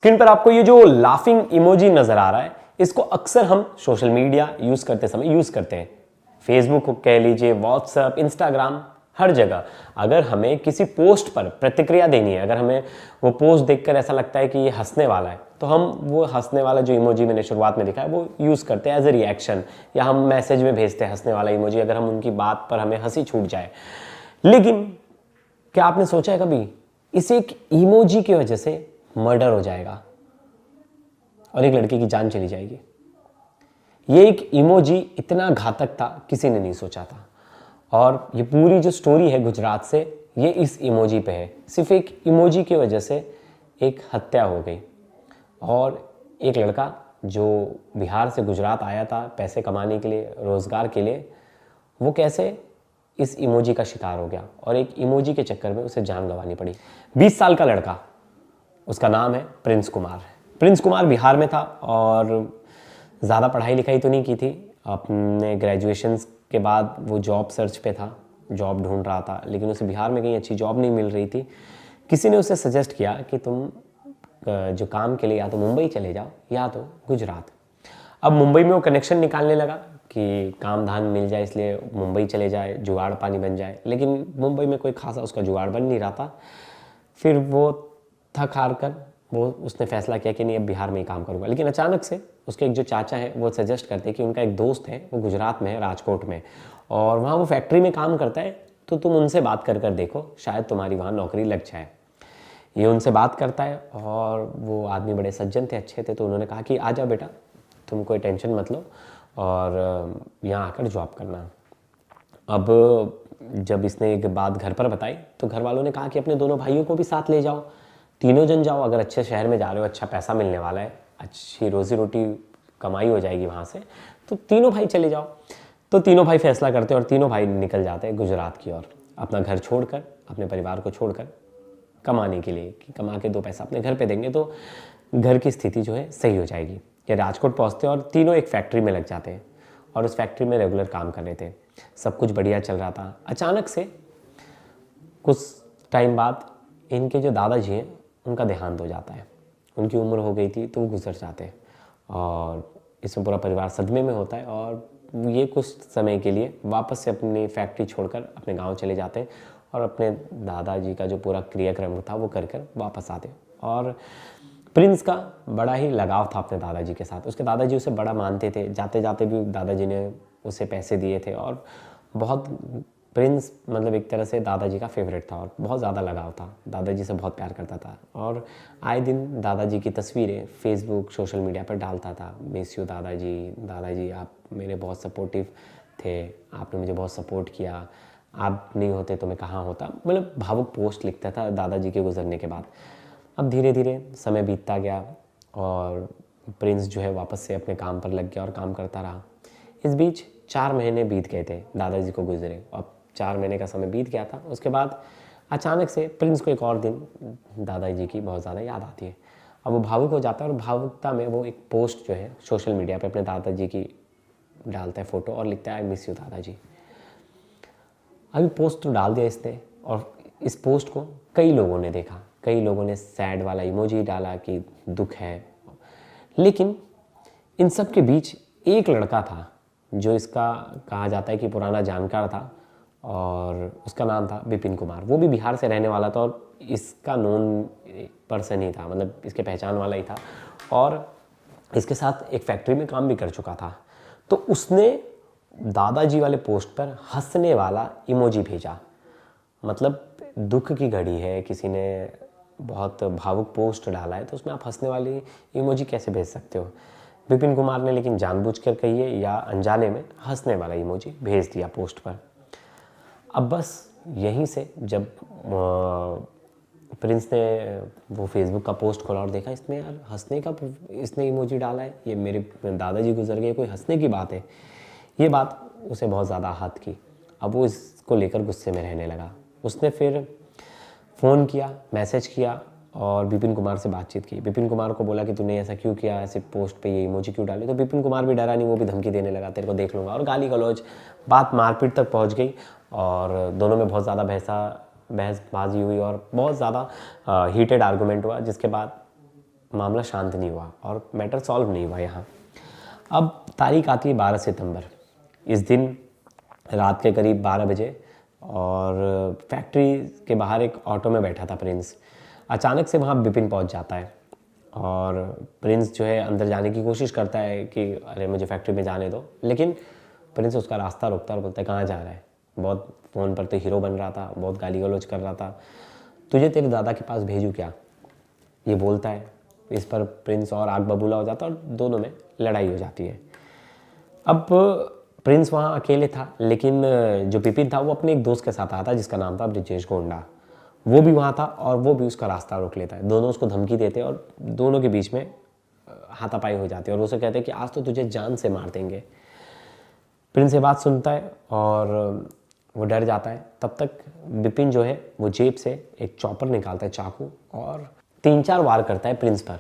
Screen पर आपको ये जो लाफिंग इमोजी नजर आ रहा है, इसको अक्सर हम सोशल मीडिया यूज करते समय यूज करते हैं। फेसबुक को कह लीजिए, व्हाट्सएप, इंस्टाग्राम, हर जगह। अगर हमें किसी पोस्ट पर प्रतिक्रिया देनी है, अगर हमें वो पोस्ट देखकर ऐसा लगता है कि ये हंसने वाला है, तो हम वो हंसने वाला जो इमोजी मैंने शुरुआत में दिखा है वो यूज करते हैं एज ए रिएक्शन, या हम मैसेज में भेजते हैं हंसने वाला इमोजी अगर हम उनकी बात पर हमें हंसी छूट जाए। लेकिन क्या आपने सोचा है कभी, इस एक इमोजी की वजह से मर्डर हो जाएगा और एक लड़के की जान चली जाएगी? ये एक इमोजी इतना घातक था, किसी ने नहीं सोचा था। और ये पूरी जो स्टोरी है गुजरात से, ये इस इमोजी पे है। सिर्फ एक इमोजी की वजह से एक हत्या हो गई। और एक लड़का जो बिहार से गुजरात आया था पैसे कमाने के लिए, रोजगार के लिए, वो कैसे इस इमोजी का शिकार हो गया और एक इमोजी के चक्कर में उसे जान गंवानी पड़ी। 20 साल का लड़का, उसका नाम है प्रिंस कुमार। प्रिंस कुमार बिहार में था और ज़्यादा पढ़ाई लिखाई तो नहीं की थी। अपने ग्रेजुएशन के बाद वो जॉब सर्च पे था, जॉब ढूंढ रहा था, लेकिन उसे बिहार में कहीं अच्छी जॉब नहीं मिल रही थी। किसी ने उसे सजेस्ट किया कि तुम जो काम के लिए या तो मुंबई चले जाओ या तो गुजरात। अब मुंबई में वो कनेक्शन निकालने लगा कि काम धान मिल जाए, इसलिए मुंबई चले जाए, जुगाड़ पानी बन जाए। लेकिन मुंबई में कोई खासा उसका जुगाड़ बन नहीं रहा था। फिर वो थक हार कर उसने फैसला किया कि नहीं, अब बिहार में ही काम करूंगा। लेकिन अचानक से उसके एक जो चाचा है वो सजेस्ट करते हैं कि उनका एक दोस्त है, वो गुजरात में है, राजकोट में, और वहाँ वो फैक्ट्री में काम करता है, तो तुम उनसे बात कर कर देखो, शायद तुम्हारी वहाँ नौकरी लग जाए। ये उनसे बात करता है और वो आदमी बड़े सज्जन थे, अच्छे थे, तो उन्होंने कहा कि आ जाओ बेटा, तुम कोई टेंशन मत लो और यहाँ आकर जॉब करना। अब जब इसने एक बात घर पर बताई तो घर वालों ने कहा कि अपने दोनों भाइयों को भी साथ ले जाओ, तीनों जन जाओ। अगर अच्छे शहर में जा रहे हो, अच्छा पैसा मिलने वाला है, अच्छी रोजी रोटी कमाई हो जाएगी वहाँ से, तो तीनों भाई चले जाओ। तो तीनों भाई फैसला करते हैं और तीनों भाई निकल जाते हैं गुजरात की ओर, अपना घर छोड़कर, अपने परिवार को छोड़कर, कमाने के लिए कि कमा के 2 पैसा अपने घर पे देंगे तो घर की स्थिति जो है सही हो जाएगी। ये राजकोट पहुँचते हैं और तीनों एक फैक्ट्री में लग जाते हैं और उस फैक्ट्री में रेगुलर काम कर रहे थे। सब कुछ बढ़िया चल रहा था। अचानक से कुछ टाइम बाद इनके जो दादाजी हैं उनका देहांत हो जाता है। उनकी उम्र हो गई थी तो वो गुजर जाते हैं और इसमें पूरा परिवार सदमे में होता है और ये कुछ समय के लिए वापस से अपनी फैक्ट्री छोड़कर अपने गांव चले जाते हैं और अपने दादाजी का जो पूरा क्रियाक्रम था वो कर कर वापस आते हैं। और प्रिंस का बड़ा ही लगाव था अपने दादाजी के साथ। उसके दादाजी उसे बड़ा मानते थे, जाते जाते भी दादाजी ने उसे पैसे दिए थे और बहुत प्रिंस मतलब एक तरह से दादाजी का फेवरेट था और बहुत ज़्यादा लगाव था, दादाजी से बहुत प्यार करता था। और आए दिन दादाजी की तस्वीरें फेसबुक, सोशल मीडिया पर डालता था, मिस यू दादाजी, दादाजी आप मेरे बहुत सपोर्टिव थे, आपने मुझे बहुत सपोर्ट किया, आप नहीं होते तो मैं कहाँ होता। मतलब भावुक पोस्ट लिखता था दादाजी के गुजरने के बाद। अब धीरे धीरे समय बीतता गया और प्रिंस जो है वापस से अपने काम पर लग गया और काम करता रहा। इस बीच 4 महीने बीत गए थे दादाजी को गुजरे। अब 4 महीने का समय बीत गया था। उसके बाद अचानक से प्रिंस को एक और दिन दादाजी की बहुत ज़्यादा याद आती है। अब वो भावुक हो जाता है और भावुकता में वो एक पोस्ट जो है सोशल मीडिया पे अपने दादाजी की डालता है फ़ोटो और लिखता है आई मिस यू दादाजी। अभी पोस्ट तो डाल दिया इसने और इस पोस्ट को कई लोगों ने देखा, कई लोगों ने सैड वाला इमोजी डाला कि दुख है। लेकिन इन सब के बीच एक लड़का था जो इसका कहा जाता है कि पुराना जानकार था और उसका नाम था विपिन कुमार। वो भी बिहार से रहने वाला था और इसका नोन पर्सन ही था, मतलब इसके पहचान वाला ही था और इसके साथ एक फैक्ट्री में काम भी कर चुका था। तो उसने दादाजी वाले पोस्ट पर हंसने वाला इमोजी भेजा। मतलब दुख की घड़ी है, किसी ने बहुत भावुक पोस्ट डाला है तो उसमें आप हंसने वाली इमोजी कैसे भेज सकते हो? विपिन कुमार ने लेकिन जानबूझकर कहिए या अनजाने में हंसने वाला इमोजी भेज दिया पोस्ट पर। अब बस यहीं से जब प्रिंस ने वो फेसबुक का पोस्ट खोला और देखा इसमें यार हंसने का इसने इमोजी डाला है, ये मेरे दादाजी गुजर गए, कोई हंसने की बात है, ये बात उसे बहुत ज़्यादा आहत की। अब वो इसको लेकर गुस्से में रहने लगा। उसने फिर फ़ोन किया, मैसेज किया और विपिन कुमार से बातचीत की। विपिन कुमार को बोला कि तूने ऐसा क्यों किया, ऐसे पोस्ट पे ये इमोजी क्यों डाले? तो विपिन कुमार भी डरा नहीं, वो भी धमकी देने लगा, तेरे को देख लूँगा, और गाली गलौज, बात मारपीट तक पहुँच गई और दोनों में बहुत ज़्यादा बहसबाजी हुई और बहुत ज़्यादा हीटेड आर्गूमेंट हुआ, जिसके बाद मामला शांत नहीं हुआ और मैटर सॉल्व नहीं हुआ यहाँ। अब तारीख आती है 12 सितंबर। इस दिन रात के करीब 12 बजे और फैक्ट्री के बाहर एक ऑटो में बैठा था प्रिंस। अचानक से वहाँ विपिन पहुँच जाता है और प्रिंस जो है अंदर जाने की कोशिश करता है कि अरे मुझे फैक्ट्री में जाने दो, लेकिन प्रिंस उसका रास्ता रोकता है और बोलता है कहाँ जा रहा है, बहुत फ़ोन पर तो हीरो बन रहा था, बहुत गाली गलौज कर रहा था, तुझे तेरे दादा के पास भेजूँ क्या, ये बोलता है। इस पर प्रिंस और आग बबूला हो जाता है और दोनों में लड़ाई हो जाती है। अब प्रिंस वहाँ अकेले था, लेकिन जो विपिन था वो अपने एक दोस्त के साथ आया था जिसका नाम था ब्रिजेश गोंडा। वो भी वहाँ था और वो भी उसका रास्ता रोक लेता है। दोनों उसको धमकी देते हैं और दोनों के बीच में हाथापाई हो जाती है और उसे कहते हैं कि आज तो तुझे जान से मार देंगे। प्रिंस ये बात सुनता है और वो डर जाता है। तब तक विपिन जो है वो जेब से एक चॉपर निकालता है, चाकू, और 3-4 वार करता है प्रिंस पर,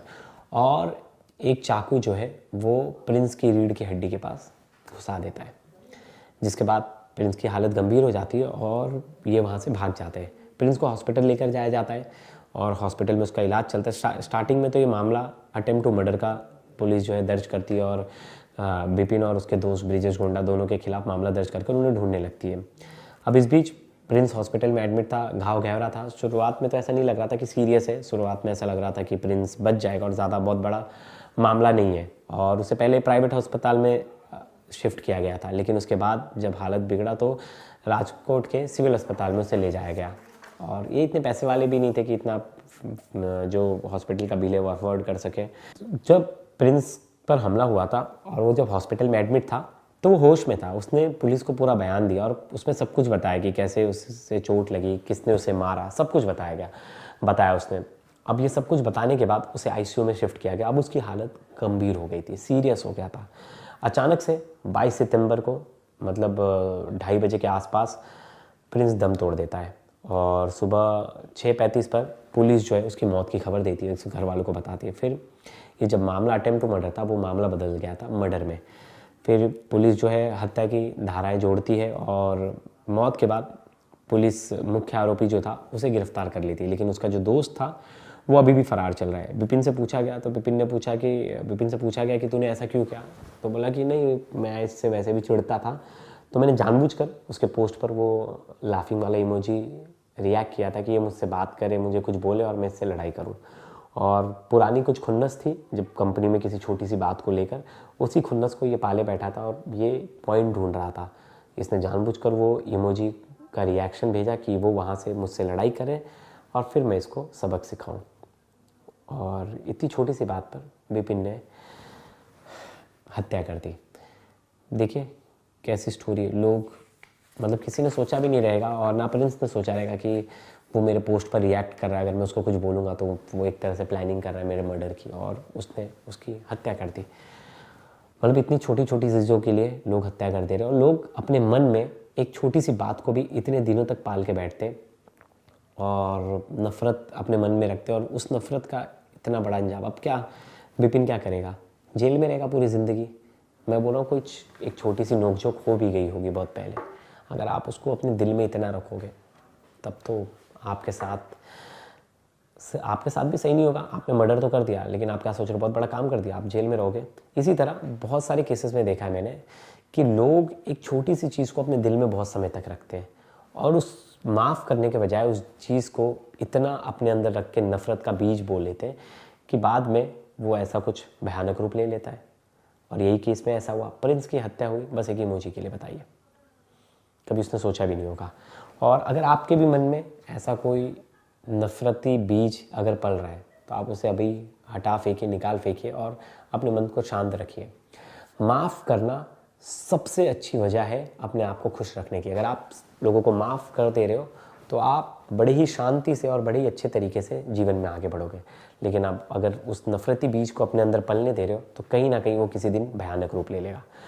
और एक चाकू जो है वो प्रिंस की रीढ़ की हड्डी के पास घुसा देता है, जिसके बाद प्रिंस की हालत गंभीर हो जाती है और ये वहाँ से भाग जाते हैं। प्रिंस को हॉस्पिटल लेकर जाया जाता है और हॉस्पिटल में उसका इलाज चलता है। स्टार्टिंग में तो ये मामला अटेम्प्ट टू मर्डर का पुलिस जो है दर्ज करती है और विपिन और उसके दोस्त ब्रिजेश गोंडा दोनों के खिलाफ मामला दर्ज करके उन्हें ढूंढने लगती है। अब इस बीच प्रिंस हॉस्पिटल में एडमिट था, घाव गहरा था। शुरुआत में तो ऐसा नहीं लग रहा था कि सीरियस है, शुरुआत में ऐसा लग रहा था कि प्रिंस बच जाएगा और ज़्यादा बहुत बड़ा मामला नहीं है, और उससे पहले प्राइवेट अस्पताल में शिफ्ट किया गया था। लेकिन उसके बाद जब हालत बिगड़ा तो राजकोट के सिविल अस्पताल में उसे ले जाया गया, और ये इतने पैसे वाले भी नहीं थे कि इतना जो हॉस्पिटल का बिल है वो अफोर्ड कर सके। जब प्रिंस पर हमला हुआ था और वो जब हॉस्पिटल में एडमिट था तो वो होश में था। उसने पुलिस को पूरा बयान दिया और उसमें सब कुछ बताया कि कैसे उससे चोट लगी, किसने उसे मारा, सब कुछ बताया उसने। अब ये सब कुछ बताने के बाद उसे आईसीयू में शिफ्ट किया गया। अब उसकी हालत गंभीर हो गई थी, सीरियस हो गया था। अचानक से 22 सितंबर को मतलब 2:30 बजे के आसपास प्रिंस दम तोड़ देता है और सुबह 6:35 पर पुलिस जो है उसकी मौत की खबर देती है, उसके घर वालों को बताती है। फिर ये जब मामला अटेम्प्ट टू मर्डर था वो मामला बदल गया था मर्डर में। फिर पुलिस जो है हत्या की धाराएं जोड़ती है और मौत के बाद पुलिस मुख्य आरोपी जो था उसे गिरफ्तार कर लेती है, लेकिन उसका जो दोस्त था वो अभी भी फरार चल रहा है। विपिन से पूछा गया तो विपिन से पूछा गया कि तूने ऐसा क्यों किया, तो बोला कि नहीं, मैं इससे वैसे भी चिढ़ता था, तो मैंने जानबूझकर उसके पोस्ट पर वो लाफिंग वाला इमोजी रिएक्ट किया था कि ये मुझसे बात करे, मुझे कुछ बोले और मैं इससे लड़ाई करूं। और पुरानी कुछ खुन्नस थी जब कंपनी में किसी छोटी सी बात को लेकर, उसी खुन्नस को ये पाले बैठा था और ये पॉइंट ढूंढ रहा था। इसने जानबूझकर वो इमोजी का रिएक्शन भेजा कि वो वहाँ से मुझसे लड़ाई करे और फिर मैं इसको सबक सिखाऊं। और इतनी छोटी सी बात पर विपिन ने हत्या कर दी। देखिए कैसी स्टोरी है। लोग मतलब किसी ने सोचा भी नहीं रहेगा और ना प्रिंस ने सोचा रहेगा कि वो मेरे पोस्ट पर रिएक्ट कर रहा है, अगर मैं उसको कुछ बोलूँगा तो वो एक तरह से प्लानिंग कर रहा है मेरे मर्डर की, और उसने उसकी हत्या कर दी। मतलब इतनी छोटी छोटी चीज़ों के लिए लोग हत्या कर दे रहे हैं, और लोग अपने मन में एक छोटी सी बात को भी इतने दिनों तक पाल के बैठते और नफ़रत अपने मन में रखते, और उस नफ़रत का इतना बड़ा अंजाम। अब क्या विपिन क्या करेगा, जेल में रहेगा पूरी ज़िंदगी। मैं बोल रहा हूँ कुछ एक छोटी सी नोकझोंक हो भी गई होगी बहुत पहले, अगर आप उसको अपने दिल में इतना रखोगे तब तो आपके साथ भी सही नहीं होगा। आपने मर्डर तो कर दिया, लेकिन आप क्या सोच रहे हो, बहुत बड़ा काम कर दिया, आप जेल में रहोगे। इसी तरह बहुत सारे केसेस में देखा है मैंने कि लोग एक छोटी सी चीज़ को अपने दिल में बहुत समय तक रखते हैं और उस माफ़ करने के बजाय उस चीज़ को इतना अपने अंदर रख के नफ़रत का बीज बो लेते हैं कि बाद में वो ऐसा कुछ भयानक रूप ले लेता है। और यही केस में ऐसा हुआ, प्रिंस की हत्या हुई बस एक इमोजी के लिए। बताइए, कभी उसने सोचा भी नहीं होगा। और अगर आपके भी मन में ऐसा कोई नफ़रती बीज अगर पल रहा है तो आप उसे अभी हटा फेंकिए, निकाल फेंकिए और अपने मन को शांत रखिए। माफ़ करना सबसे अच्छी वजह है अपने आप को खुश रखने की। अगर आप लोगों को माफ़ कर दे रहे हो तो आप बड़े ही शांति से और बड़े ही अच्छे तरीके से जीवन में आगे बढ़ोगे। लेकिन आप अगर उस नफ़रती बीज को अपने अंदर पलने दे रहे हो तो कहीं ना कहीं वो किसी दिन भयानक रूप ले लेगा।